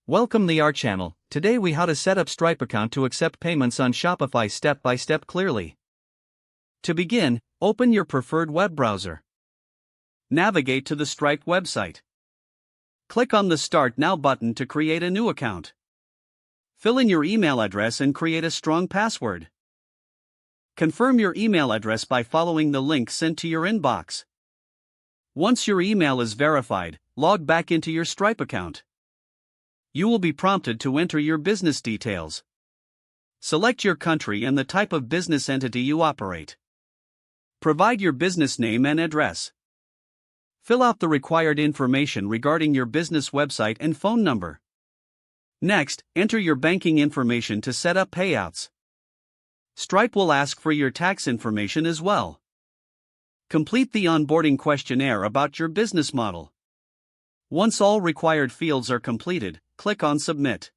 Welcome to our channel. Today we how to set up Stripe account to accept payments on Shopify step by step clearly. To begin, open your preferred web browser. Navigate to the Stripe website. Click on the Start Now button to create a new account. Fill in your email address and create a strong password. Confirm your email address by following the link sent to your inbox. Once your email is verified, log back into your Stripe account. You will be prompted to enter your business details. Select your country and the type of business entity you operate. Provide your business name and address. Fill out the required information regarding your business website and phone number. Next, enter your banking information to set up payouts. Stripe will ask for your tax information as well. Complete the onboarding questionnaire about your business model. Once all required fields are completed, click on Submit.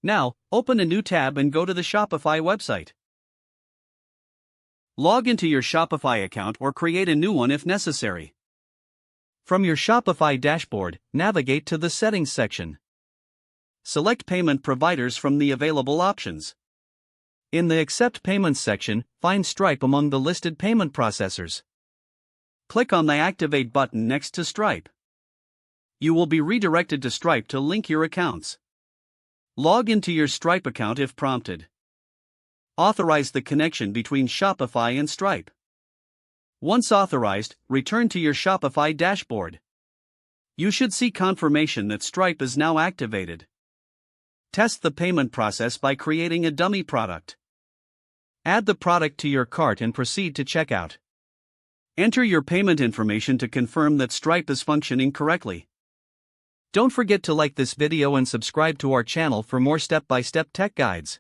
Now, open a new tab and go to the Shopify website. Log into your Shopify account or create a new one if necessary. From your Shopify dashboard, navigate to the Settings section. Select payment providers from the available options. In the Accept Payments section, find Stripe among the listed payment processors. Click on the Activate button next to Stripe. You will be redirected to Stripe to link your accounts. Log into your Stripe account if prompted. Authorize the connection between Shopify and Stripe. Once authorized, return to your Shopify dashboard. You should see confirmation that Stripe is now activated. Test the payment process by creating a dummy product. Add the product to your cart and proceed to checkout. Enter your payment information to confirm that Stripe is functioning correctly. Don't forget to like this video and subscribe to our channel for more step-by-step tech guides.